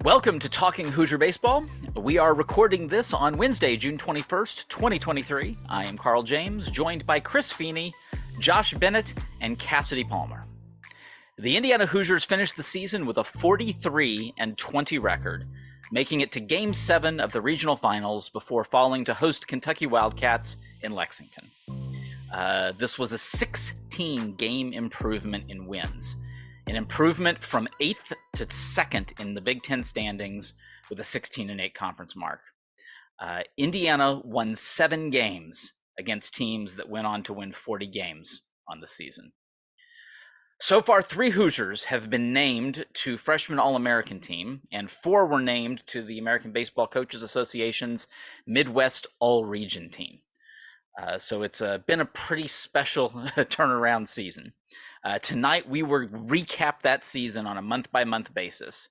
Welcome to Talking Hoosier Baseball. We are recording this on Wednesday, June 21st, 2023. I am Carl James, joined by Chris Feeney, Josh Bennett, and Cassidy Palmer. The Indiana Hoosiers finished the season with a 43-20 record, making it to Game 7 of the regional finals before falling to host Kentucky Wildcats in Lexington. This was a 16-game improvement in wins. An improvement from 8th to 2nd in the Big Ten standings with a 16-8 conference mark. Indiana won 7 games against teams that went on to win 40 games on the season. So far, 3 Hoosiers have been named to Freshman All-American team, and 4 were named to the American Baseball Coaches Association's Midwest All-Region team. So it's been a pretty special turnaround season. Tonight, we will recap that season on a month-by-month basis,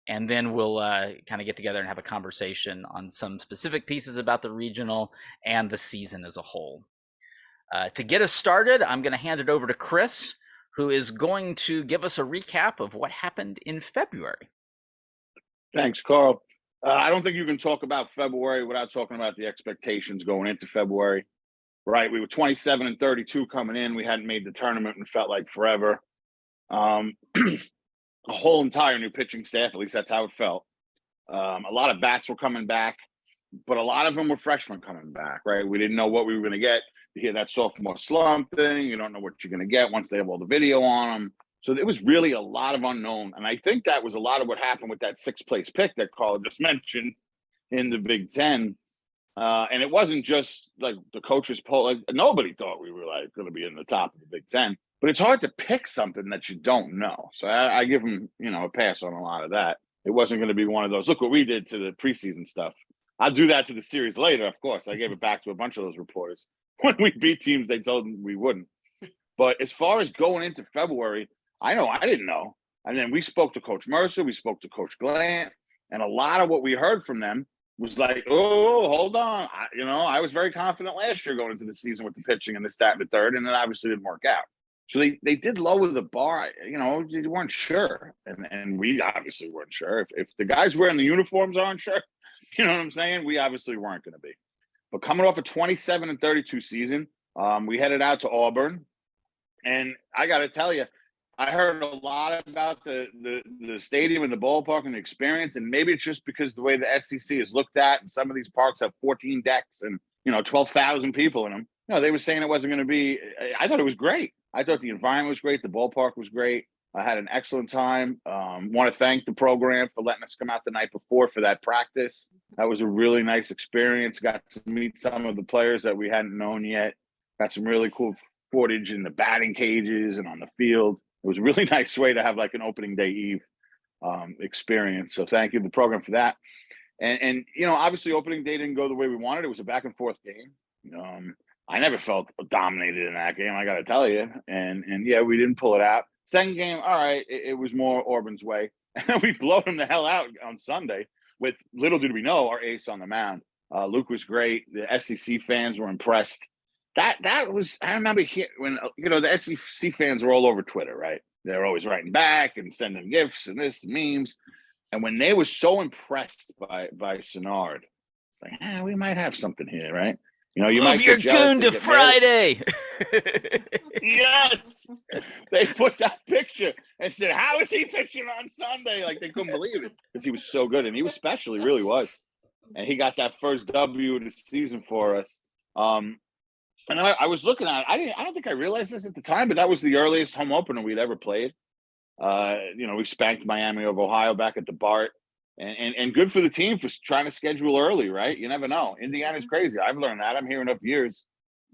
and then we'll kind of get together and have a conversation on some specific pieces about the regional and the season as a whole. To get us started, I'm going to hand it over to Chris, who is going to give us a recap of what happened in February. Thanks, Carl. I don't think you can talk about February without talking about the expectations going into February. Right, we were 27-32 coming in. We hadn't made the tournament and felt like forever. A whole entire new pitching staff, at least that's how it felt. A lot of bats were coming back, but a lot of them were freshmen coming back, right? We didn't know what we were going to get. You hear that sophomore slump thing. You don't know what you're going to get once they have all the video on them. So there was really a lot of unknown. And I think that was a lot of what happened with that 6th place pick that Carl just mentioned in the Big Ten. And it wasn't just like the coaches poll. Like, nobody thought we were like going to be in the top of the Big Ten. But it's hard to pick something that you don't know. So I give them, a pass on a lot of that. It wasn't going to be one of those. Look what we did to the preseason stuff. I'll do that to the series later. Of course, I gave it back to a bunch of those reporters when we beat teams they told them we wouldn't. But as far as going into February, I know I didn't know. And then we spoke to Coach Mercer. We spoke to Coach Glant. And a lot of what we heard from them was like, oh, hold on. I was very confident last year going into the season with the pitching and this, that, and the third, and it obviously didn't work out. So they did lower the bar. You weren't sure. And we obviously weren't sure. If the guys wearing the uniforms aren't sure, you know what I'm saying? We obviously weren't going to be. But coming off a 27-32 season, we headed out to Auburn. And I got to tell you, I heard a lot about the stadium and the ballpark and the experience, and maybe it's just because the way the SEC is looked at, and some of these parks have 14 decks and 12,000 people in them. They were saying it wasn't going to be. I thought it was great. I thought the environment was great. The ballpark was great. I had an excellent time. Want to thank the program for letting us come out the night before for that practice. That was a really nice experience. Got to meet some of the players that we hadn't known yet. Got some really cool footage in the batting cages and on the field. It was a really nice way to have like an opening day eve experience. So thank you to the program for that. And obviously opening day didn't go the way we wanted. It was a back and forth game. I never felt dominated in that game, I got to tell you. And yeah, we didn't pull it out. Second game, all right, it was more Auburn's way. And we blow them the hell out on Sunday with, little did we know, our ace on the mound. Luke was great. The SEC fans were impressed. That was, I remember when, the SEC fans were all over Twitter, right? They're always writing back and sending gifts and this, memes. And when they were so impressed by Sennard, it's like, we might have something here, right? You Move might your get jealous goon to Friday. Yes. They put that picture and said, how is he pitching on Sunday? Like, they couldn't believe it because he was so good. And he was special. He really was. And he got that first W of the season for us. And I was looking at it. I don't think I realized this at the time, but that was the earliest home opener we'd ever played. We spanked Miami of Ohio back at the BART. And good for the team for trying to schedule early, right? You never know. Indiana's crazy. I've learned that. I'm here enough years.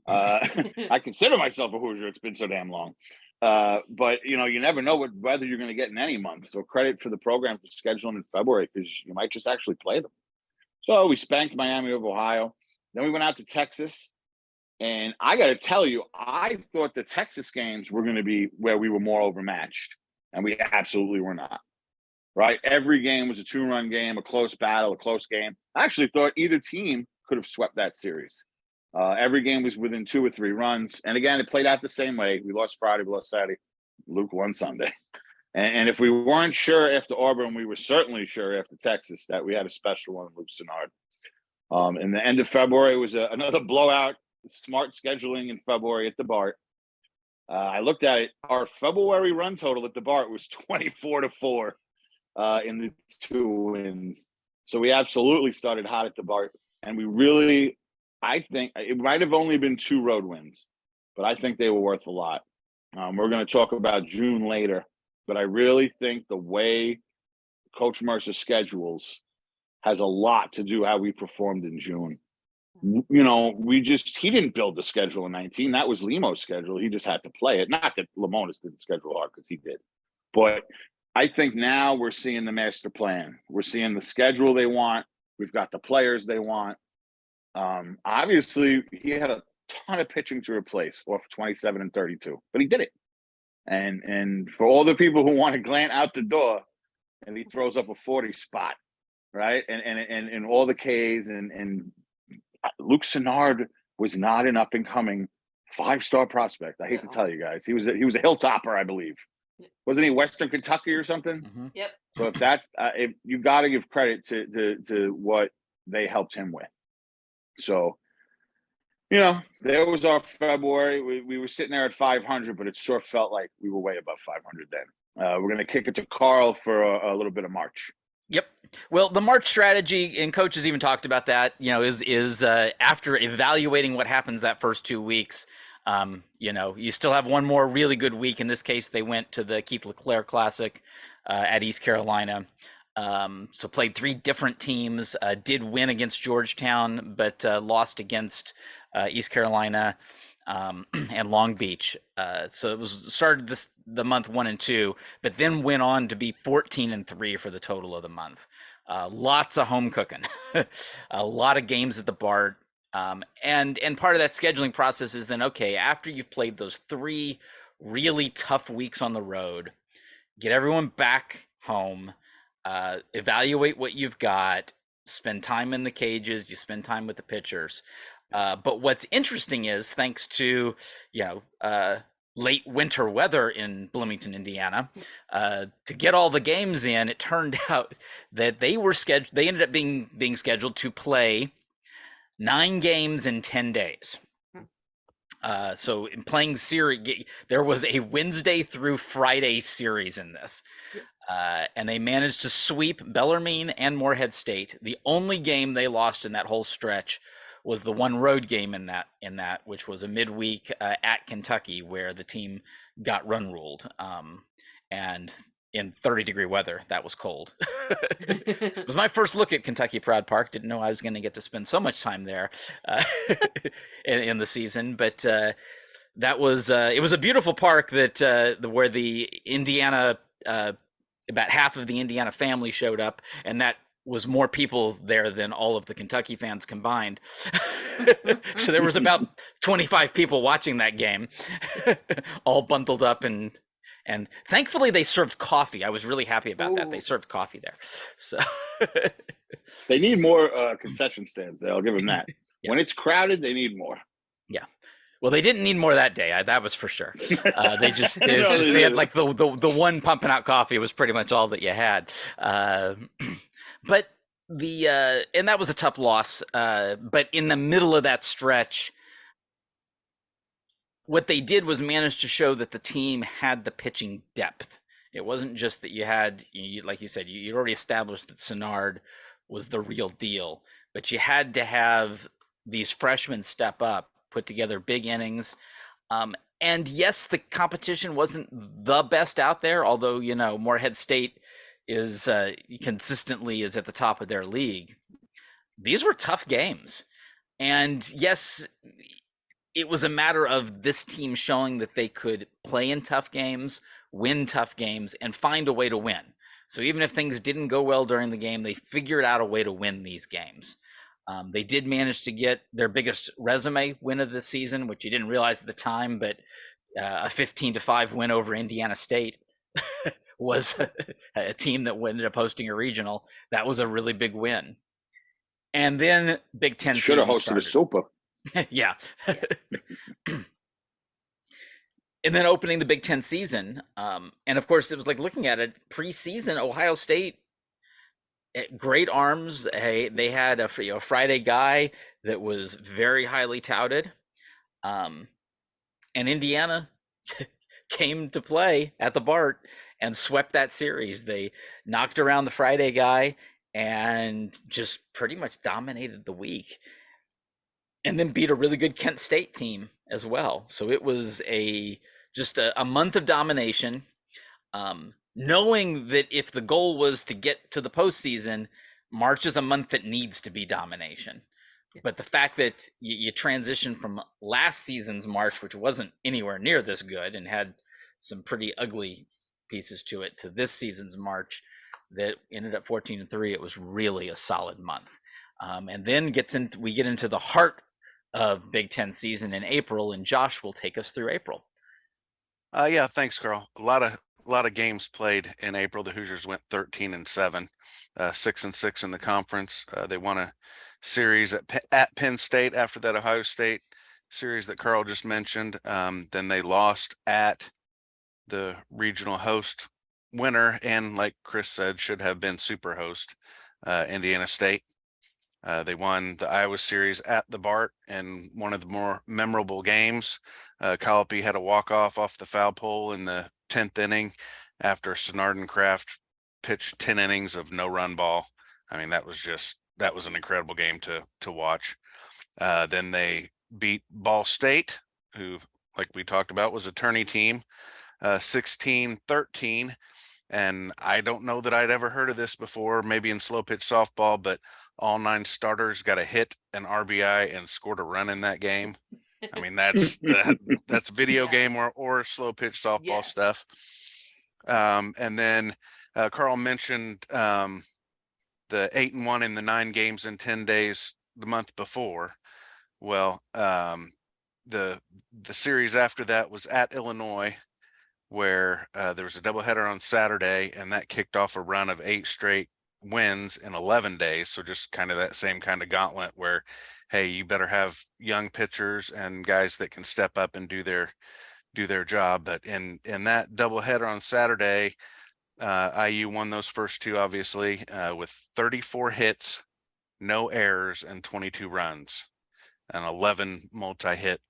I consider myself a Hoosier. It's been so damn long. But, you never know what weather you're going to get in any month. So credit for the program for scheduling in February because you might just actually play them. So we spanked Miami of Ohio. Then we went out to Texas. And I got to tell you, I thought the Texas games were going to be where we were more overmatched, and we absolutely were not, right? Every game was a 2-run game, a close battle, a close game. I actually thought either team could have swept that series. Every game was within 2 or 3 runs. And again, it played out the same way. We lost Friday, we lost Saturday. Luke won Sunday. And if we weren't sure after Auburn, we were certainly sure after Texas that we had a special one with Senard. In the end of February was another blowout, smart scheduling in February at the BART. I looked at it. Our February run total at the BART was 24-4 in the 2 wins. So we absolutely started hot at the BART. And we really, I think it might have only been 2 road wins, but I think they were worth a lot. We're going to talk about June later, but I really think the way Coach Mercer schedules has a lot to do how we performed in June. You know, he didn't build the schedule in 19. That was Limo's schedule. He just had to play it. Not that Lamonis didn't schedule hard, because he did. But I think now we're seeing the master plan. We're seeing the schedule they want. We've got the players they want. Obviously, he had a ton of pitching to replace off 27 and 32, but he did it. And for all the people who want to glance out the door, and he throws up a 40 spot, right? And all the Ks and Luke Senard was not an up and coming 5-star prospect. I hate to tell you guys, he was a hilltopper, I believe. Wasn't he Western Kentucky or something? Mm-hmm. Yep. So if that's if you got to give credit to what they helped him with. So, you know, there was our February. We were sitting there at 500, but it sure felt like we were way above 500 then. We're going to kick it to Carl for a little bit of March. Yep. Well, the March strategy, and coaches even talked about that, you know, is after evaluating what happens that first 2 weeks, you know, you still have one more really good week. In this case, they went to the Keith LeClaire Classic at East Carolina. So played 3 different teams, did win against Georgetown, but lost against East Carolina and Long Beach. So it was started the month 1 and 2, but then went on to be 14 and 3 for the total of the month. Lots of home cooking, a lot of games at the BART. And part of that scheduling process is then, okay, after you've played those 3 really tough weeks on the road, get everyone back home, evaluate what you've got, spend time in the cages, you spend time with the pitchers. But what's interesting is, thanks to, you know, late winter weather in Bloomington, Indiana, to get all the games in, it turned out that they ended up being scheduled to play 9 games in 10 days. So in playing series, there was a Wednesday through Friday series in this. And they managed to sweep Bellarmine and Morehead State. The only game they lost in that whole stretch was the one road game in that, which was a midweek at Kentucky, where the team got run ruled. And in 30-degree weather, that was cold. It was my first look at Kentucky Proud Park. Didn't know I was going to get to spend so much time there in the season, but that was it was a beautiful park that where the Indiana about half of the Indiana family showed up, and that was more people there than all of the Kentucky fans combined. So there was about 25 people watching that game, all bundled up, and thankfully they served coffee. I was really happy about that. They served coffee there. So they need more concession stands there. I'll give them that. Yeah. When it's crowded, they need more. Yeah. Well, they didn't need more that day. That was for sure. They had like the one pumping out coffee was pretty much all that you had. But and that was a tough loss. But in the middle of that stretch, what they did was manage to show that the team had the pitching depth. It wasn't just that you had, like you said, you'd already established that Senard was the real deal, but you had to have these freshmen step up, put together big innings. And yes, the competition wasn't the best out there, although, you know, Morehead State is consistently is at the top of their league. These were tough games. And yes, it was a matter of this team showing that they could play in tough games, win tough games, and find a way to win. So even if things didn't go well during the game, they figured out a way to win these games. They did manage to get their biggest resume win of the season, which you didn't realize at the time, but a 15-5 win over Indiana State was a team that ended up hosting a regional. That was a really big win. And then Big Ten should have hosted a super. Yeah. And then opening the Big Ten season. And of course, it was like looking at it preseason, Ohio State, great arms. They had a Friday guy that was very highly touted. Um, and Indiana came to play at the Bart and swept that series. They knocked around the Friday guy and just pretty much dominated the week, and then beat a really good Kent State team as well. So it was just a month of domination. Knowing that if the goal was to get to the postseason, March is a month that needs to be domination. But the fact that you transition from last season's March, which wasn't anywhere near this good and had some pretty ugly pieces to it, to this season's March that ended up 14-3, it was really a solid month. And then we get into the heart of Big Ten season in April, and Josh will take us through April. Yeah, thanks, Carl. A lot of games played in April. The Hoosiers went 13-7, 6-6 in the conference. They won a series at Penn State after that Ohio State series that Carl just mentioned. Then they lost at the regional host winner, and like Chris said, should have been super host, Indiana State. They won the Iowa series at the Bart, and one of the more memorable games. Colopy had a walk-off off the foul pole in the 10th inning after Snardencraft pitched 10 innings of no-run ball. I mean, that was an incredible game to watch. Then they beat Ball State, who, like we talked about, was a tourney team, 16-13. And I don't know that I'd ever heard of this before, maybe in slow pitch softball, but all 9 starters got a hit, an RBI, and scored a run in that game. I mean, that's video game or slow pitch softball stuff. And then Carl mentioned the 8-1 in the 9 games in 10 days the month before. Well, the series after that was at Illinois, where there was a doubleheader on Saturday, and that kicked off a run of 8 straight wins in 11 days. So just kind of that same kind of gauntlet where, hey, you better have young pitchers and guys that can step up and do their job. But in that doubleheader on Saturday, IU won those first 2, obviously, with 34 hits, no errors, and 22 runs, and 11 multi-hit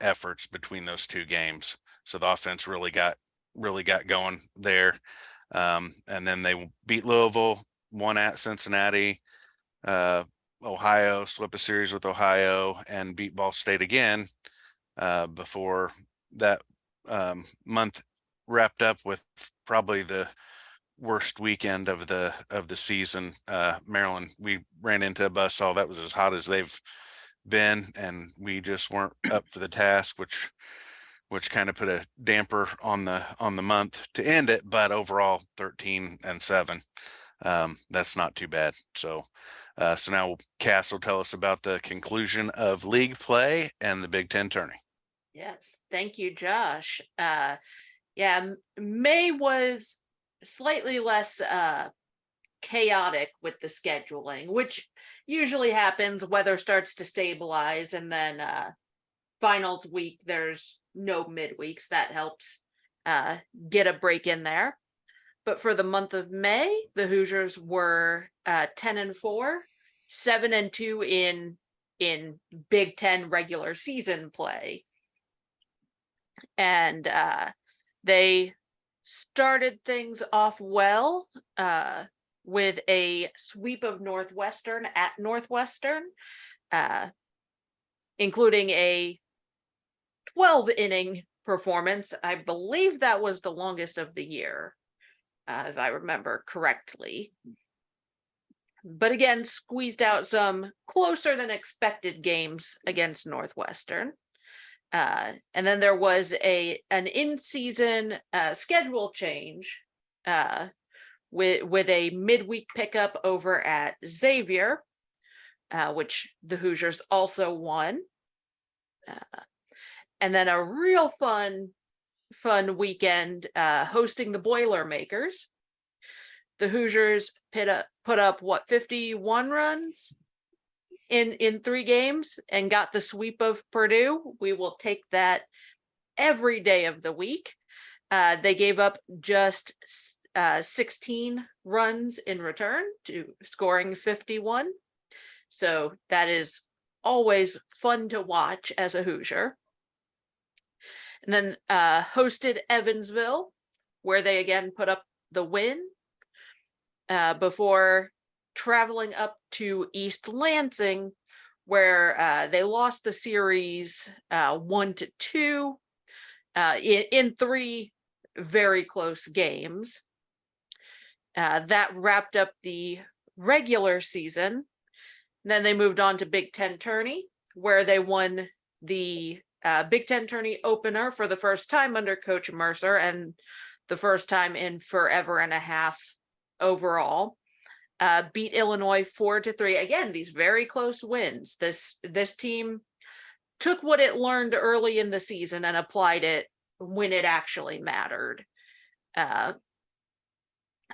efforts between those 2 games. So the offense really got going there. And then they beat Louisville, won at Cincinnati, Ohio, swept a series with Ohio, and beat Ball State again before that month wrapped up with probably the worst weekend of the season. Maryland, we ran into a buzzsaw that was as hot as they've been, and we just weren't up for the task, which kind of put a damper on the month to end it. But overall, 13-7. That's not too bad. So now Cass will tell us about the conclusion of league play and the Big Ten tourney. Yes, thank you, Josh. May was slightly less chaotic with the scheduling, which usually happens. Weather starts to stabilize, and then finals week, there's no midweeks. That helps get a break in there. But for the month of May, the Hoosiers were 10-4, 7-2 in Big Ten regular season play. And they started things off well with a sweep of Northwestern at Northwestern, including a 12-inning performance. I believe that was the longest of the year, if I remember correctly. But again, squeezed out some closer than expected games against Northwestern. And then there was an in-season schedule change with a midweek pickup over at Xavier, which the Hoosiers also won. And then a real fun weekend hosting the Boilermakers. The Hoosiers put up 51 runs in 3 games and got the sweep of Purdue. We will take that every day of the week. They gave up just 16 runs in return to scoring 51. So that is always fun to watch as a Hoosier. And then hosted Evansville, where they again put up the win before traveling up to East Lansing, where they lost the series 1-2 in 3 very close games. That wrapped up the regular season. Then they moved on to Big Ten Tourney, where they won the Big Ten Tourney opener for the first time under Coach Mercer, and the first time in forever and a half overall. Beat Illinois 4-3. Again, these very close wins. This team took what it learned early in the season and applied it when it actually mattered.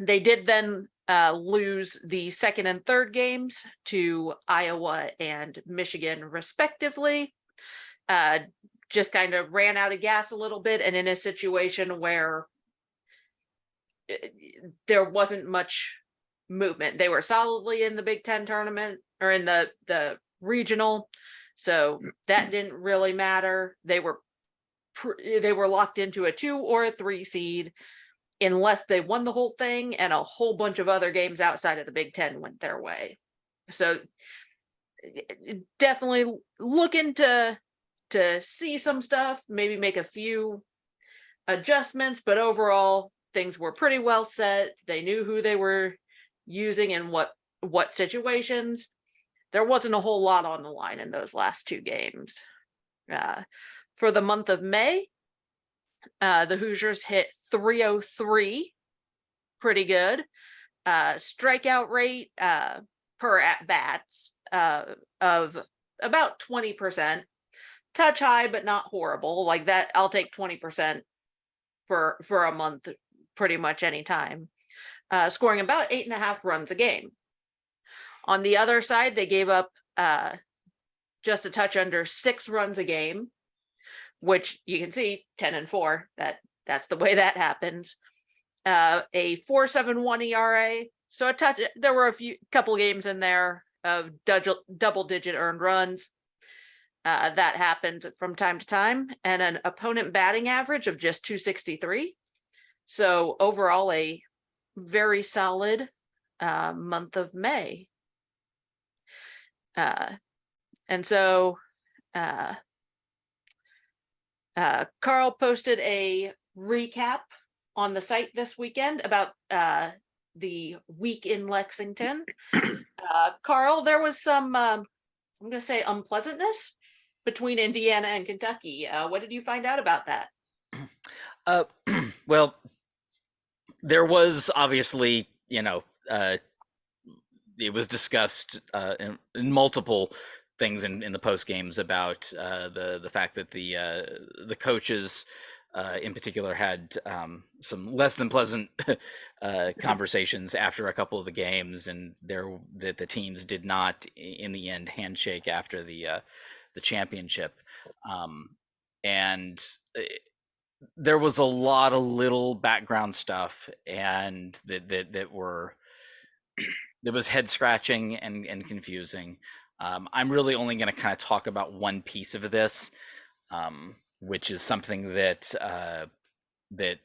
They did then lose the second and third games to Iowa and Michigan, respectively. Just kind of ran out of gas a little bit, and in a situation where there wasn't much movement. They were solidly in the Big Ten tournament, or in the regional, so that didn't really matter. They were locked into a 2 or a 3 seed unless they won the whole thing, and a whole bunch of other games outside of the Big Ten went their way. So definitely looking to see some stuff, maybe make a few adjustments, but overall things were pretty well set. They knew who they were using and what situations. There wasn't a whole lot on the line in those last 2 games. For the month of May, the Hoosiers hit 303, pretty good. Strikeout rate per at bats of about 20%. Touch high, but not horrible. Like that, I'll take 20% for a month, pretty much any time. Scoring about 8.5 runs a game. On the other side, they gave up just a touch under 6 runs a game, which you can see 10-4. That's the way that happens. A 4.71 ERA. So a touch. There were couple games in there of double-digit earned runs. That happened from time to time, and an opponent batting average of just 263. So overall, a very solid month of May. And so Carl posted a recap on the site this weekend about the week in Lexington. Carl, there was some, I'm going to say, unpleasantness between Indiana and Kentucky. What did you find out about that? Well, there was obviously, it was discussed in multiple things in the post games about the fact that the coaches in particular had some less than pleasant conversations after a couple of the games, and that the teams did not in the end handshake after the championship, and there was a lot of little background stuff, and that was head scratching and confusing. I'm really only going to kind of talk about one piece of this, which is something that we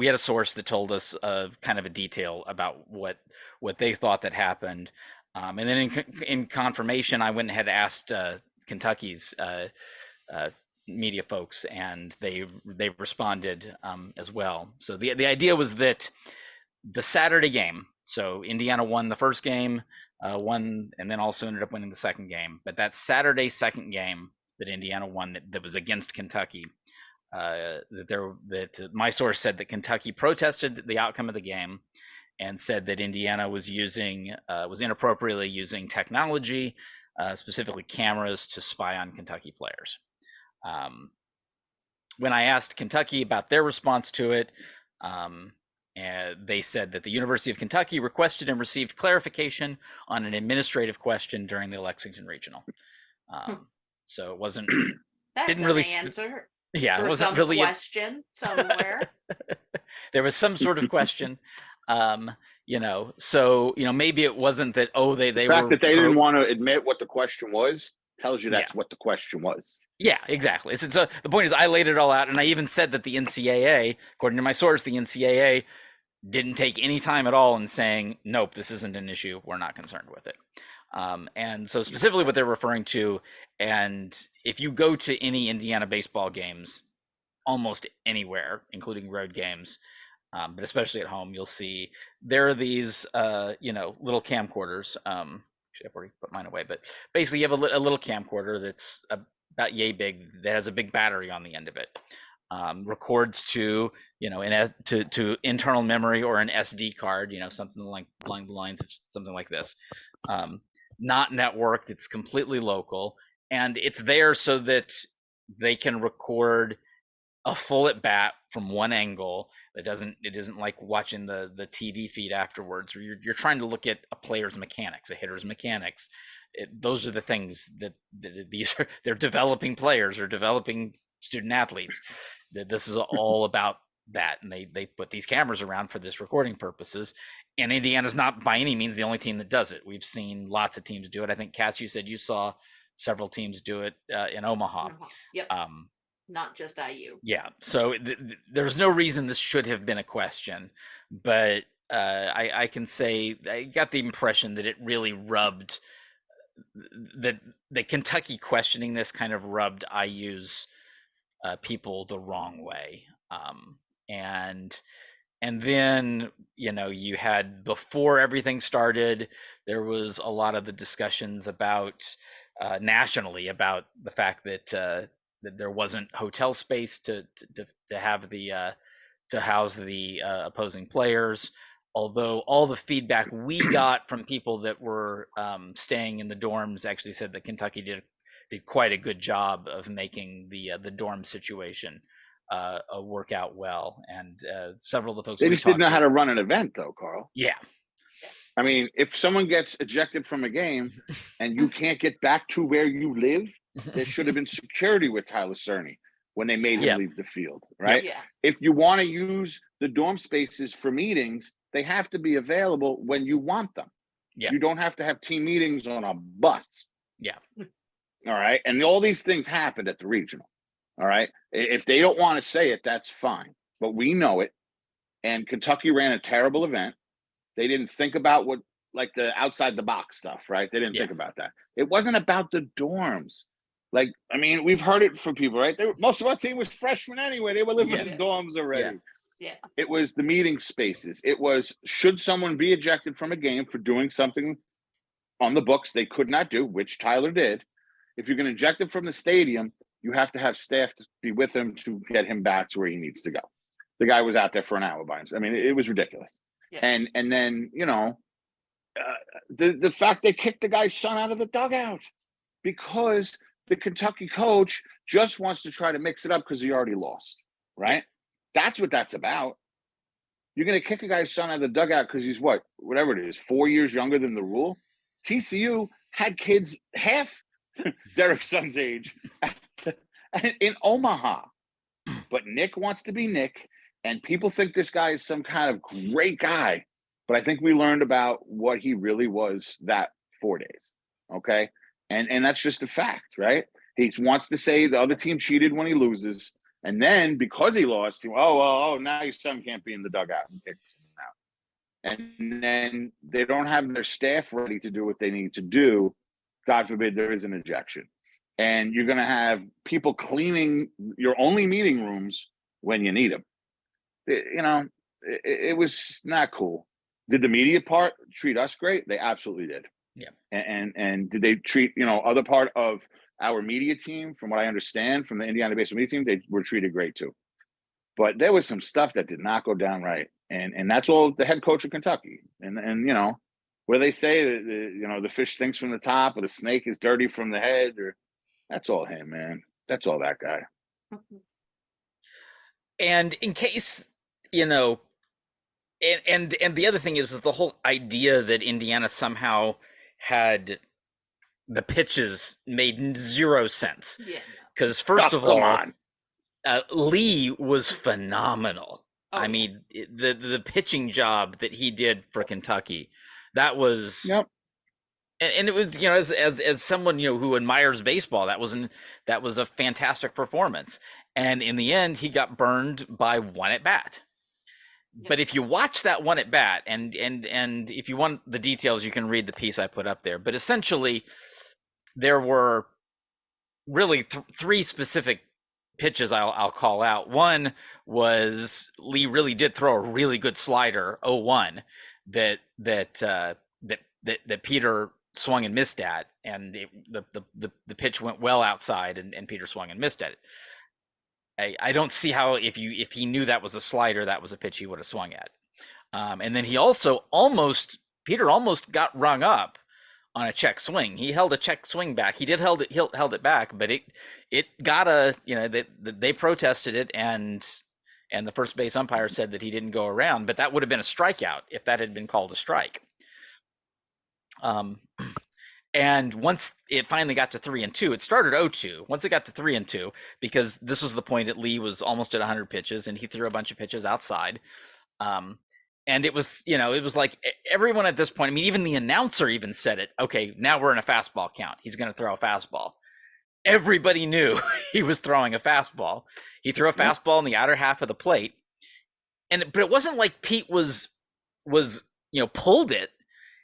had a source that told us kind of a detail about what they thought that happened, and then in confirmation, I went ahead and asked Kentucky's media folks, and they responded as well. So the idea was that the Saturday game, so Indiana won the first game, won, and then also ended up winning the second game. But that Saturday second game that Indiana won, that was against Kentucky, that my source said that Kentucky protested the outcome of the game and said that Indiana was inappropriately using technology, specifically cameras, to spy on Kentucky players. When I asked Kentucky about their response to it, they said that the University of Kentucky requested and received clarification on an administrative question during the Lexington Regional. So it wasn't That's didn't an really answer yeah, it for wasn't some really question somewhere. there was some sort of question. So maybe it wasn't that The they fact were that they didn't want to admit what the question was tells you Yeah. that's what the question was. Yeah, exactly. So the point is, I laid it all out, and I even said that the NCAA, according to my source, the NCAA didn't take any time at all in saying, nope, this isn't an issue. We're not concerned with it. And so specifically what they're referring to, and if you go to any Indiana baseball games, almost anywhere, including road games, but especially at home, you'll see there are these, little camcorders. Actually, I've already put mine away, but basically you have a little camcorder that's about yay big that has a big battery on the end of it. Records to to internal memory or an SD card, something like along the lines of something like this. Not networked, it's completely local, and it's there so that they can record a full at bat from one angle. It isn't like watching the TV feed afterwards, where you're trying to look at a player's mechanics, a hitter's mechanics. Those are the things that they're developing players or developing student athletes. This is all about that, and they put these cameras around for this recording purposes. And Indiana's not by any means the only team that does it. We've seen lots of teams do it. I think, Cass, you said you saw several teams do it in Omaha. Yep. Not just IU. Yeah. So there's no reason this should have been a question, but I can say I got the impression that it really rubbed that the Kentucky questioning this kind of rubbed IU's people the wrong way. And then, you had, before everything started, there was a lot of the discussions about nationally about the fact that there wasn't hotel space to have to house the opposing players. Although all the feedback we got from people that were staying in the dorms actually said that Kentucky did quite a good job of making the dorm situation work out well, and several of the folks they just didn't know how to run an event, though, Carl. Yeah. I mean, if someone gets ejected from a game and you can't get back to where you live, there should have been security with Tyler Cerny when they made him leave the field, right? Yeah. If you want to use the dorm spaces for meetings, they have to be available when you want them. Yeah. You don't have to have team meetings on a bus. Yeah. All right. And all these things happened at the regional. All right. If they don't want to say it, that's fine. But we know it. And Kentucky ran a terrible event. They didn't think about like the outside the box stuff, right? They didn't think about that. It wasn't about the dorms. Like, I mean, we've heard it from people, right? Most of our team was freshmen anyway. They were living in dorms already. Yeah. It was the meeting spaces. It was, should someone be ejected from a game for doing something on the books they could not do, which Tyler did. If you're going to eject him from the stadium, you have to have staff to be with him to get him back to where he needs to go. The guy was out there for an hour by himself. I mean, it was ridiculous. Yeah. And then, the fact they kicked the guy's son out of the dugout because the Kentucky coach just wants to try to mix it up because he already lost, right? That's what that's about. You're going to kick a guy's son out of the dugout because he's whatever it is, 4 years younger than the rule. TCU had kids half Derek's son's age in Omaha. But Nick wants to be Nick, and people think this guy is some kind of great guy. But I think we learned about what he really was that 4 days, okay? And that's just a fact, right? He wants to say the other team cheated when he loses. And then because he lost, now your son can't be in the dugout and kick him out. And then they don't have their staff ready to do what they need to do. God forbid there is an ejection. And you're going to have people cleaning your only meeting rooms when you need them. It was not cool. Did the media part treat us great? They absolutely did. Yeah. And did they treat, other part of our media team, from what I understand, from the Indiana baseball media team, they were treated great too. But there was some stuff that did not go down right. And that's all the head coach of Kentucky. And where they say that the fish stinks from the top or the snake is dirty from the head, that's all him, man. That's all that guy. And in case, and the other thing is the whole idea that Indiana somehow had the pitches made zero sense. Yeah. Because first of Come all, on. Lee was phenomenal. Oh, I yeah. mean, the pitching job that he did for Kentucky, that was, Yep. and it was, as someone, who admires baseball, that was a fantastic performance. And in the end, he got burned by one at bat. Yep. But if you watch that one at bat, and if you want the details, you can read the piece I put up there. But essentially, there were really three specific pitches I'll call out. One was Lee really did throw a really good slider, 0-1, that Peter swung and missed at, and the pitch went well outside, and Peter swung and missed at it. I don't see how if he knew that was a slider, that was a pitch he would have swung at. And then Peter almost got rung up on a check swing. He held a check swing back. He held it back, but it got they protested it, and the first base umpire said that he didn't go around, but that would have been a strikeout if that had been called a strike. And once it finally got to 3-2, it started 0-2. Once it got to 3-2, because this was the point that Lee was almost at 100 pitches, and he threw a bunch of pitches outside. And it was like everyone at this point, I mean, even the announcer even said it. Okay, now we're in a fastball count. He's going to throw a fastball. Everybody knew he was throwing a fastball. He threw a fastball in the outer half of the plate. But it wasn't like Pete was pulled it.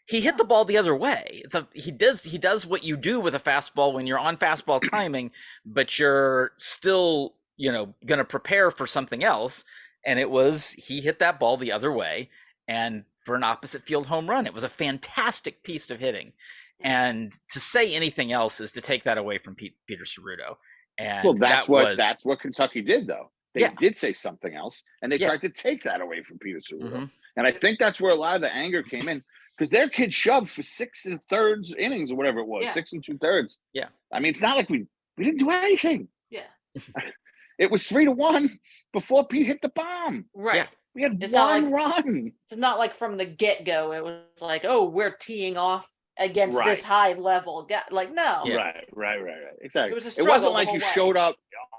He hit the ball the other way. He does what you do with a fastball when you're on fastball timing, but you're still, going to prepare for something else. And he hit that ball the other way, and for an opposite field home run. It was a fantastic piece of hitting. And to say anything else is to take that away from Peter Cerruto. And that's what Kentucky did, though. They did say something else, and they tried to take that away from Peter Cerruto. Mm-hmm. And I think that's where a lot of the anger came in, because their kid shoved for 6 3/3 innings or whatever it was, 6 2/3. Yeah. I mean, it's not like we didn't do anything. Yeah. It was 3-1 before Pete hit the bomb. Right. Yeah. We had one run. It's not like from the get-go, it was like, oh, we're teeing off against this high level guy. Like, no. Yeah. Right. Exactly. It wasn't like you showed up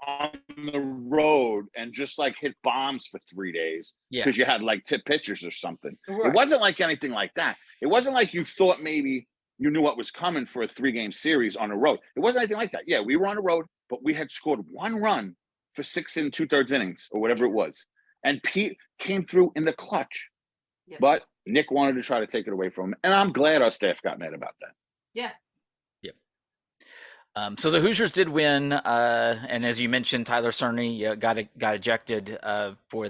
on the road and just like hit bombs for 3 days because you had like tip pitchers or something. Right. It wasn't like anything like that. It wasn't like you thought maybe you knew what was coming for a 3-game series on the road. It wasn't anything like that. Yeah, we were on the road, but we had scored one run for 6 2/3 innings or whatever it was. And Pete came through in the clutch. Yeah. But Nick wanted to try to take it away from him. And I'm glad our staff got mad about that. Yeah. So the Hoosiers did win. And as you mentioned, Tyler Cerny got ejected for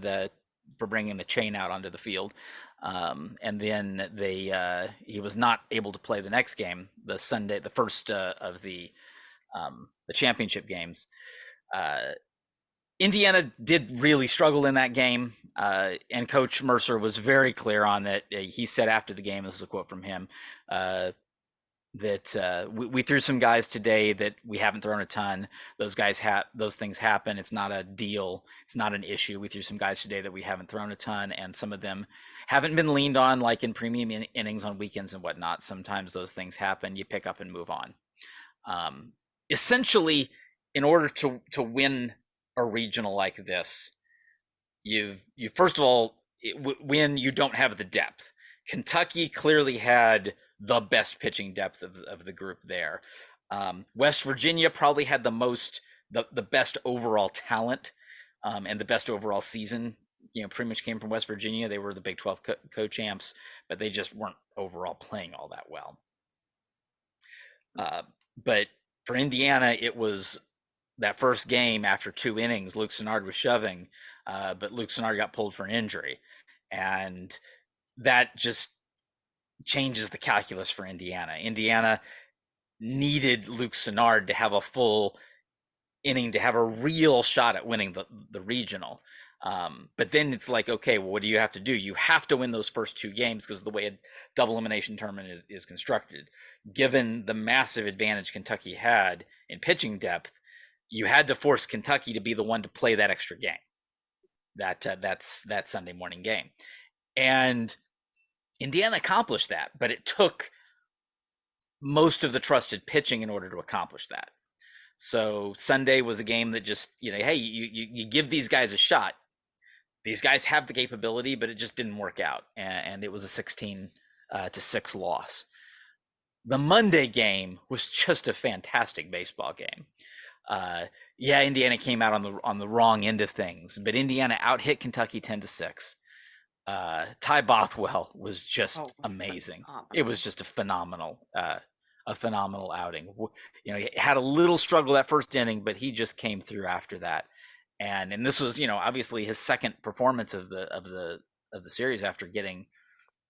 bringing the chain out onto the field. And then he was not able to play the next game, the Sunday, the first of the championship games. Indiana did really struggle in that game, and Coach Mercer was very clear on that. He said after the game, this is a quote from him, that we threw some guys today that we haven't thrown a ton. Those things happen. It's not a deal. It's not an issue. We threw some guys today that we haven't thrown a ton, and some of them haven't been leaned on like in premium innings on weekends and whatnot. Sometimes those things happen. You pick up and move on. Essentially, in order to win a regional like this, you first of all when you don't have the depth. Kentucky clearly had the best pitching depth of the group there. West Virginia probably had the best overall talent, and the best overall season. Pretty much came from West Virginia. They were the Big 12 co-champs, but they just weren't overall playing all that well. But for Indiana, it was that first game after 2 innings. Luke Sennard was shoving, but Luke Sennard got pulled for an injury, and that just changes the calculus for Indiana. Indiana needed Luke Sennard to have a full inning to have a real shot at winning the regional. But then it's like, okay, well, what do you have to do? You have to win those first 2 games because of the way a double elimination tournament is constructed. Given the massive advantage Kentucky had in pitching depth, you had to force Kentucky to be the one to play that extra game, that's that Sunday morning game. And Indiana accomplished that, but it took most of the trusted pitching in order to accomplish that. So Sunday was a game that just, hey, you give these guys a shot. These guys have the capability, but it just didn't work out, and it was a 16-6 loss. The Monday game was just a fantastic baseball game. Indiana came out on the wrong end of things, but Indiana out-hit Kentucky 10-6. Ty Bothwell was just amazing. Phenomenal. It was just a phenomenal outing. He had a little struggle that first inning, but he just came through after that. And this was, obviously his second performance of the series after getting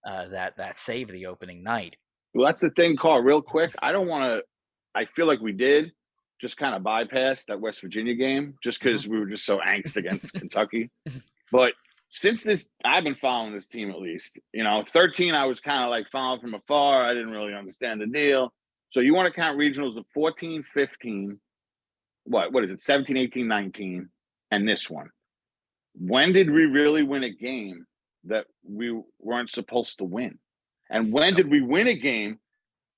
that save the opening night. Well, that's the thing, Carl, real quick. I feel like we did just kind of bypass that West Virginia game just because we were just so angst against Kentucky. But since I've been following this team at least, 13, I was kind of like following from afar. I didn't really understand the deal. So you want to count regionals of 14, 15, what is it, 17, 18, 19, and this one. When did we really win a game that we weren't supposed to win? And when did we win a game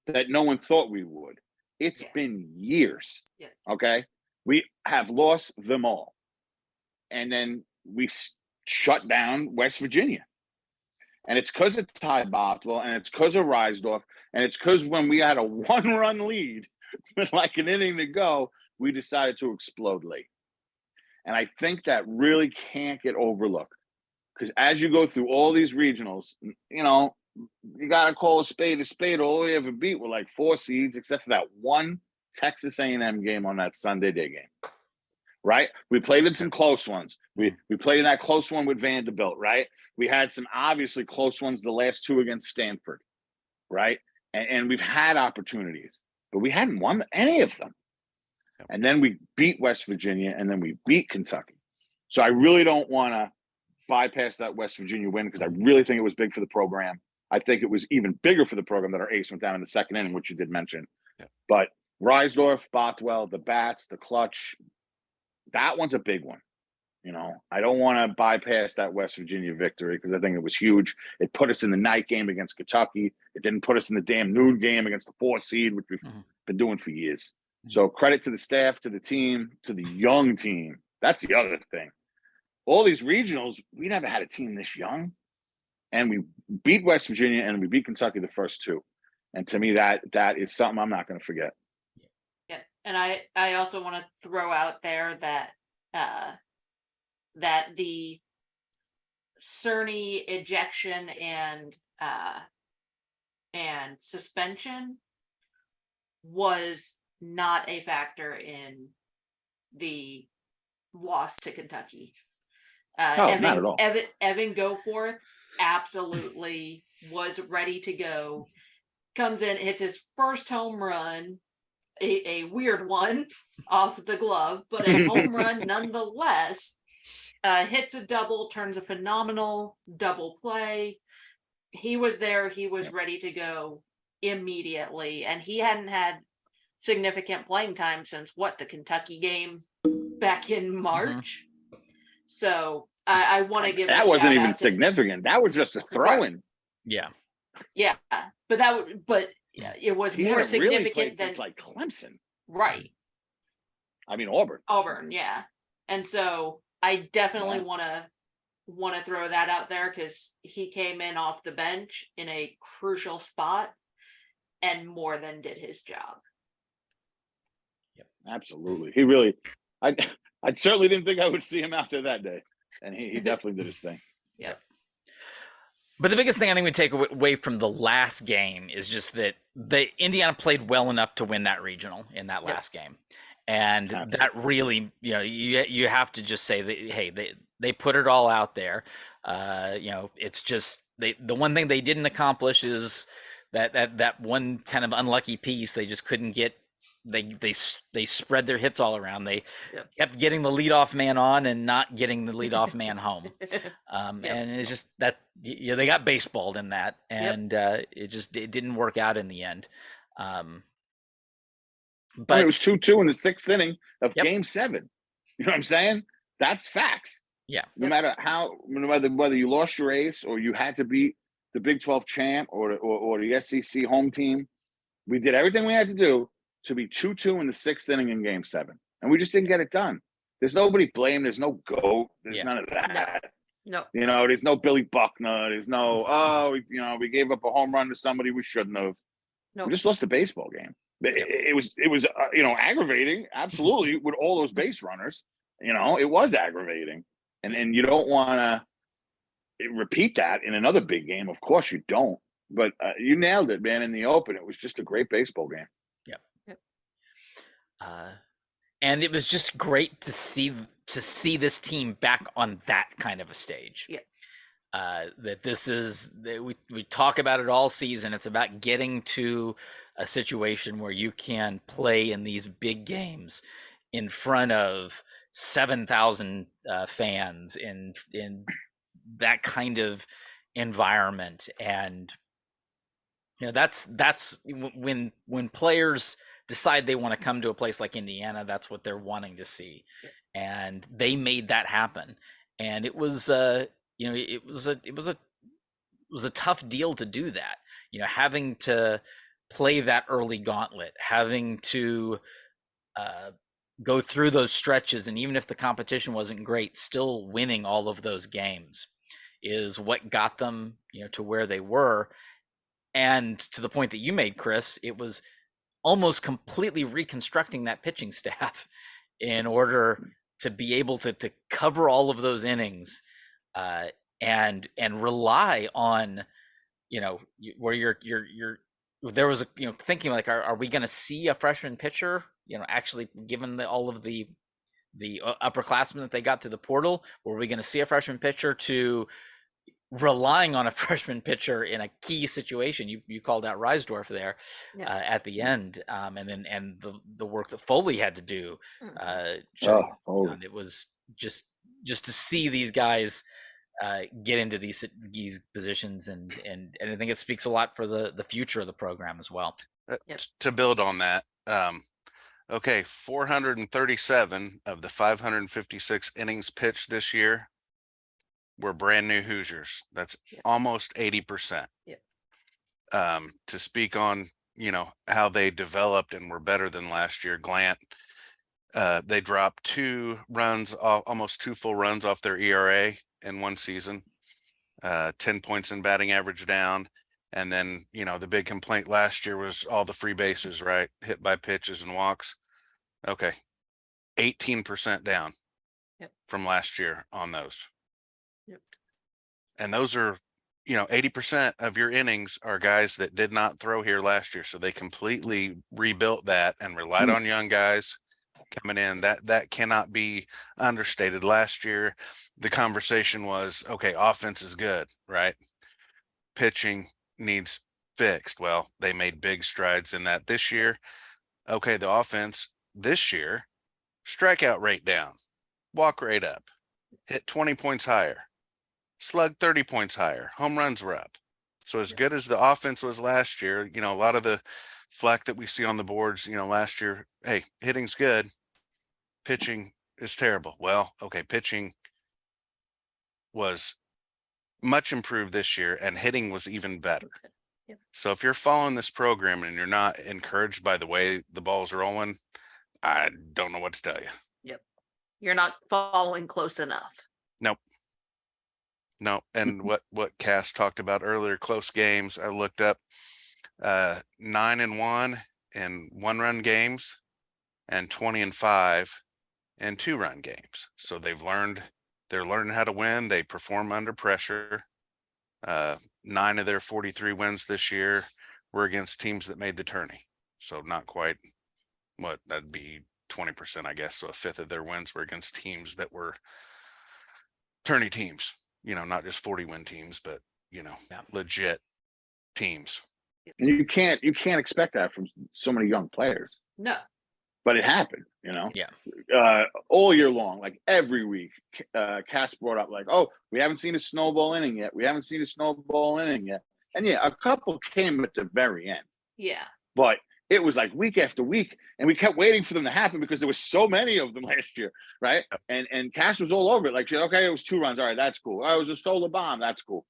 that no one thought we would? It's been years. Yeah. Okay. We have lost them all. And then we shut down West Virginia. And it's because of Ty Bothwell, and it's because of Reisdorf, and it's because when we had a 1-run lead with like an inning to go, we decided to explode late. And I think that really can't get overlooked. Because as you go through all these regionals, you got to call a spade. All we ever beat were like 4 seeds, except for that one Texas A&M game on that Sunday day game, right? We played in some close ones. We played in that close one with Vanderbilt, right? We had some obviously close ones, the last 2 against Stanford, right? And we've had opportunities, but we hadn't won any of them. And then we beat West Virginia, and then we beat Kentucky. So I really don't want to bypass that West Virginia win because I really think it was big for the program. I think it was even bigger for the program that our ace went down in the second inning, which you did mention. Yeah. But Reisdorf, Bothwell, the bats, the clutch, that one's a big one. I don't want to bypass that West Virginia victory because I think it was huge. It put us in the night game against Kentucky. It didn't put us in the damn noon game against the 4 seed, which we've been doing for years. So credit to the staff, to the team, to the young team. That's the other thing. All these regionals, we never had a team this young. And we beat West Virginia and we beat Kentucky the first 2. And to me, that is something I'm not going to forget. Yeah. And I also want to throw out there that that the Cerny ejection and suspension was not a factor in the loss to Kentucky. Not at all. Evan Goforth absolutely was ready to go. Comes in, hits his first home run, a weird one off the glove, but a home run nonetheless. Hits a double, turns a phenomenal double play. He was there. He was ready to go immediately, and he hadn't had significant playing time since the Kentucky game back in March. So I want to give that wasn't even significant. That was just a throw-in. Yeah, but it was more significant than like Clemson, right? I mean Auburn, yeah. And so I definitely want to throw that out there because he came in off the bench in a crucial spot and more than did his job. Yep, absolutely. He really, I certainly didn't think I would see him out there that day. And he definitely did his thing. Yeah. But the biggest thing I think we take away from the last game is just that Indiana played well enough to win that regional in that last game. And that really, you have to just say that, hey, they put it all out there. It's just the one thing they didn't accomplish is that one kind of unlucky piece. They just couldn't get. They spread their hits all around. They kept getting the leadoff man on and not getting the leadoff man home. And it's just that they got baseballed in that, and it didn't work out in the end. But it was 2-2 in the 6th inning of Game 7. You know what I'm saying? That's facts. Yeah. No matter whether you lost your ace or you had to beat the Big 12 champ or the SEC home team, we did everything we had to do to be 2-2 in the 6th inning in Game 7, and we just didn't get it done. There's nobody blamed. There's no GOAT. There's none of that. No. There's no Billy Buckner. There's no, we gave up a home run to somebody we shouldn't have. No. We just lost the baseball game. It was aggravating, absolutely, with all those base runners. It was aggravating, and you don't want to repeat that in another big game. Of course you don't. But you nailed it, man. In the open, it was just a great baseball game. Yep. And it was just great to see this team back on that kind of a stage. Yeah. That we talk about it all season. It's about getting to a situation where you can play in these big games in front of 7,000 fans in that kind of environment. And that's when players decide they want to come to a place like Indiana, that's what they're wanting to see. And they made that happen. And it was it was a tough deal to do that. Having to play that early gauntlet, having to go through those stretches, and even if the competition wasn't great, still winning all of those games is what got them, to where they were. And to the point that you made, Chris, it was almost completely reconstructing that pitching staff in order to be able to cover all of those innings and rely on, where you're there was thinking like, are we going to see a freshman pitcher, actually given all of the upperclassmen that they got through the portal, were we going to see a freshman pitcher to relying on a freshman pitcher in a key situation? You called out Reisdorf there at the end, and the work that Foley had to do. And it was just to see these guys get into these positions, and I think it speaks a lot for the future of the program as well. To build on that, 437 of the 556 innings pitched this year were brand new Hoosiers. That's almost 80%. To speak on, how they developed and were better than last year, Glant, they dropped 2 runs, almost 2 full runs off their ERA in one season, 10 points in batting average down. And then, the big complaint last year was all the free bases, right? Hit by pitches and walks. 18% down from last year on those. And those are, 80% of your innings are guys that did not throw here last year. So they completely rebuilt that and relied on young guys coming in. That cannot be understated. Last year, the conversation was, okay, offense is good, right? Pitching needs fixed. Well, they made big strides in that this year. Okay, the offense this year, strikeout rate down, walk rate up, hit 20 points higher, slug 30 points higher, home runs were up. So as good as the offense was last year, a lot of the flack that we see on the boards, last year, hey, hitting's good, pitching is terrible. Well, okay, pitching was much improved this year and hitting was even better. So if you're following this program and you're not encouraged by the way the ball's rolling, I don't know what to tell you. You're not following close enough. No. And what Cass talked about earlier, close games, I looked up 9-1 in 1-run games and 20-5 in 2-run games. So they're learning how to win. They perform under pressure. 9 of their 43 wins this year were against teams that made the tourney. So not quite that'd be 20%, I guess. So a fifth of their wins were against teams that were tourney teams, not just 40-win teams, but, legit teams. And you can't expect that from so many young players. No. But it happened, all year long, like every week. Cass brought up like, oh, we haven't seen a snowball inning yet. And a couple came at the very end. Yeah. But it was like week after week, and we kept waiting for them to happen because there was so many of them last year, right? And Cass was all over it. Like, okay, it was 2 runs. All right, that's cool. Oh, it was a solar bomb. That's cool.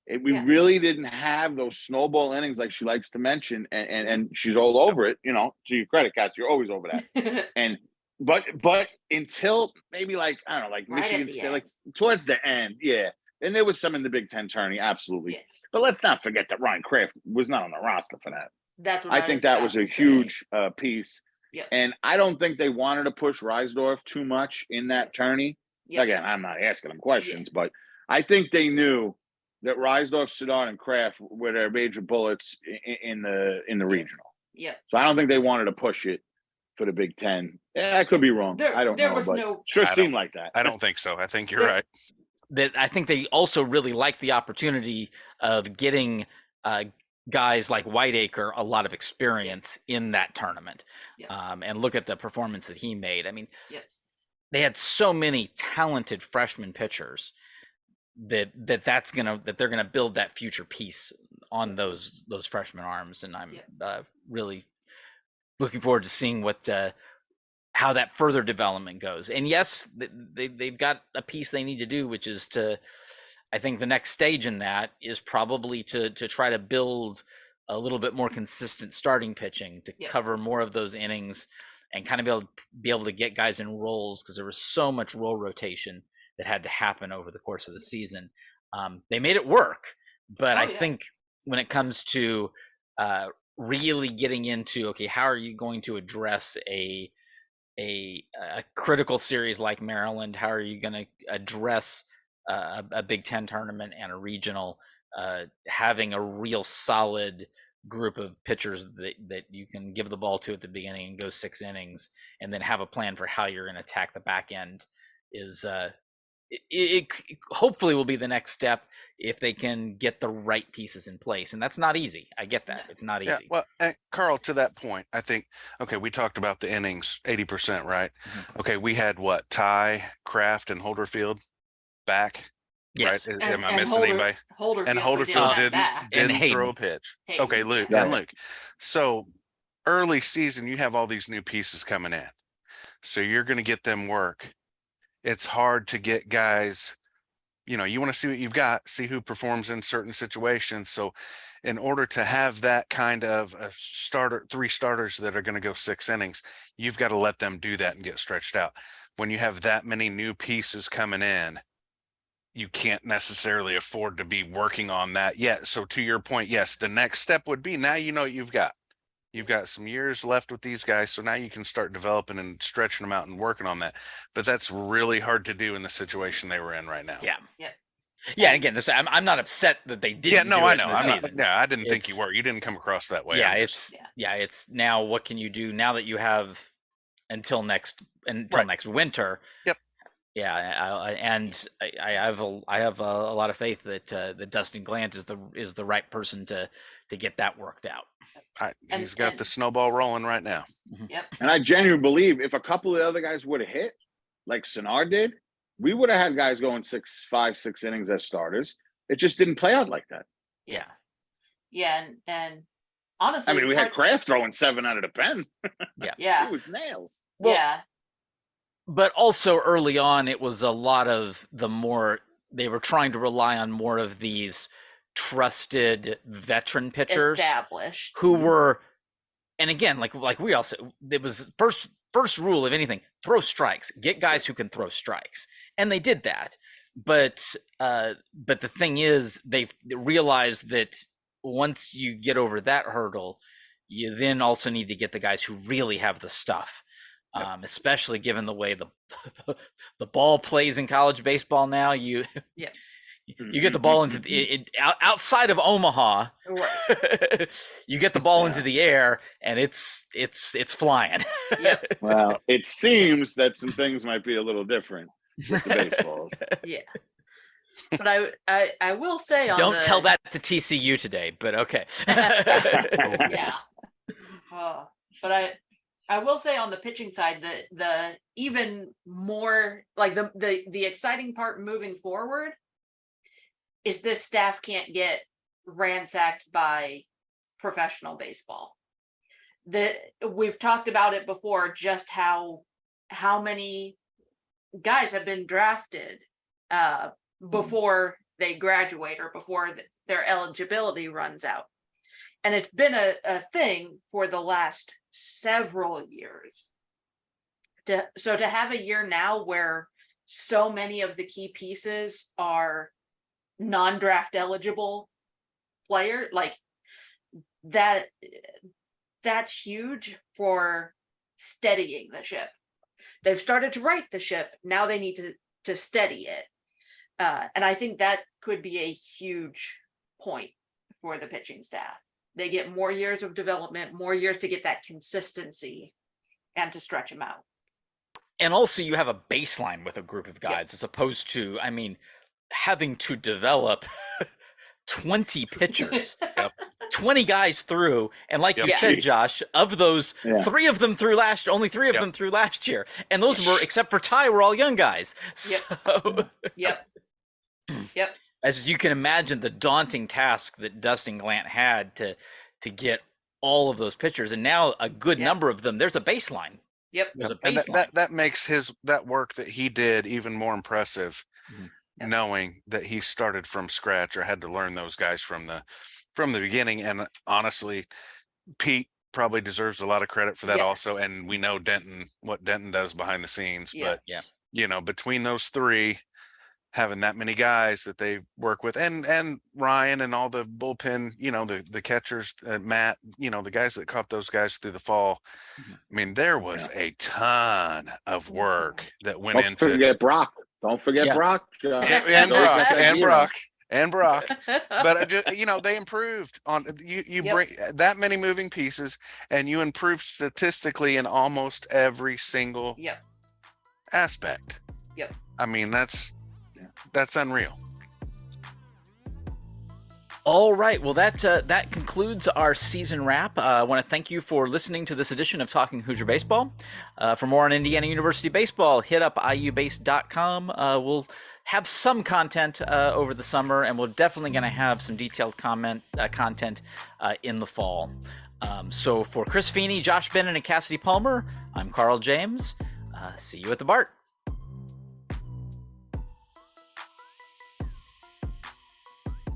We really didn't have those snowball innings like she likes to mention, and she's all over it. To your credit, Katz, you're always over that. And but until maybe like I don't know, like Right Michigan State, like towards the end, yeah. And there was some in the Big Ten tourney, absolutely. Yeah. But let's not forget that Ryan Kraft was not on the roster for that. That's what I think that was a huge piece. Yep. And I don't think they wanted to push Reisdorf too much in that tourney. Yep. Again, I'm not asking them questions, but I think they knew that Reisdorf, Sedon, and Kraft were their major bullets in the regional. Yeah. So I don't think they wanted to push it for the Big Ten. Yeah, I could be wrong. I don't know. But sure seemed like that. I don't think so. I think you're right. That I think they also really liked the opportunity of getting guys like Whiteacre a lot of experience in that tournament. And look at the performance that he made. I mean, they had so many talented freshman pitchers that they're gonna build that future piece on those freshman arms, and I'm really looking forward to seeing what how that further development goes. And yes, they've got a piece they need to do, which is I think the next stage in that is probably to try to build a little bit more consistent starting pitching to cover more of those innings and kind of be able to get guys in roles, because there was so much role rotation that had to happen over the course of the season. They made it work, but I think when it comes to really getting into, okay, how are you going to address a critical series like Maryland? How are you going to address a Big Ten tournament and a regional? Having a real solid group of pitchers that you can give the ball to at the beginning and go 6 innings, and then have a plan for how you're going to attack the back end is it hopefully will be the next step if they can get the right pieces in place. And that's not easy. I get that. It's not easy. Well, Carl, to that point, I think, okay, we talked about the innings, 80%, right? Mm-hmm. Okay, we had what? Ty, Kraft, and Holderfield back. Yes. Right? Am I missing anybody? Holderfield didn't throw a pitch. Hayden. Okay, Luke. And Luke. So early season, you have all these new pieces coming in. So you're going to get them work. It's hard to get guys, you want to see what you've got, see who performs in certain situations. So in order to have that kind of a starter, 3 starters that are going to go 6 innings, you've got to let them do that and get stretched out. When you have that many new pieces coming in, you can't necessarily afford to be working on that yet. So to your point, yes, the next step would be, now you know what you've got. You've got some years left with these guys, so now you can start developing and stretching them out and working on that. But that's really hard to do in the situation they were in right now. Yeah. Again, I'm not upset that they didn't. Yeah, no, I know. I didn't think you were. You didn't come across that way. Yeah, it's now. What can you do now that you have until next winter? Yep. Yeah, I have a lot of faith that Dustin Glant is the right person to get that worked out. He's got the snowball rolling right now. Yep. And I genuinely believe if a couple of the other guys would have hit, like Sinar did, we would have had guys going 5, 6 innings as starters. It just didn't play out like that. Yeah. And honestly, I mean, we had Kraft throwing 7 out of the pen. Yeah. It was nails. Well, but also early on, it was a lot of they were trying to rely on more of these trusted veteran pitchers established who were, and again, like we also, it was first rule of anything, throw strikes, get guys who can throw strikes. And they did that. But the thing is, they realized that once you get over that hurdle, you then also need to get the guys who really have the stuff. Especially given the way the ball plays in college baseball now, you get the ball into outside of Omaha, right. You get the ball into the air and it's flying. Yep. Well, it seems that some things might be a little different with the baseballs. Yeah. But I will say don't tell that to TCU today, but okay. Yeah. But I will say on the pitching side that the even more like the exciting part moving forward is this staff can't get ransacked by professional baseball. We've talked about it before, just how many guys have been drafted before they graduate or before their eligibility runs out. And it's been a thing for the last several years. So to have a year now where so many of the key pieces are non-draft eligible player, like that's huge for steadying the ship. They've started to right the ship. Now they need to steady it. And I think that could be a huge point for the pitching staff. They get more years of development, more years to get that consistency and to stretch them out. And also you have a baseline with a group of guys as opposed to, I mean, having to develop 20 pitchers, 20 guys through. And like you said, Josh, of those, 3 of them through last year, only 3 of them through last year. And those were, except for Ty, were all young guys. So, Yep. As you can imagine, the daunting task that Dustin Glant had to get all of those pitchers. And now a good number of them, there's a baseline. There's a baseline. And that makes that work that he did even more impressive, knowing that he started from scratch or had to learn those guys from the beginning. And honestly, Pete probably deserves a lot of credit for that also. And we know what Denton does behind the scenes. But you know, between those 3, having that many guys that they work with, and Ryan and all the bullpen, you know, the catchers, Matt, you know, the guys that caught those guys through the fall. I mean, there was a ton of work that went into. Don't forget Brock. Don't forget Brock. And Brock. But you know, they improved on you bring that many moving pieces, and you improve statistically in almost every single aspect. I mean, that's unreal. All right. Well, that concludes our season wrap. I want to thank you for listening to this edition of Talking Hoosier Baseball. For more on Indiana University baseball, hit up iubase.com. We'll have some content over the summer, and we're definitely going to have some detailed content in the fall. So for Chris Feeney, Josh Bennett, and Cassidy Palmer, I'm Carl James. See you at the BART.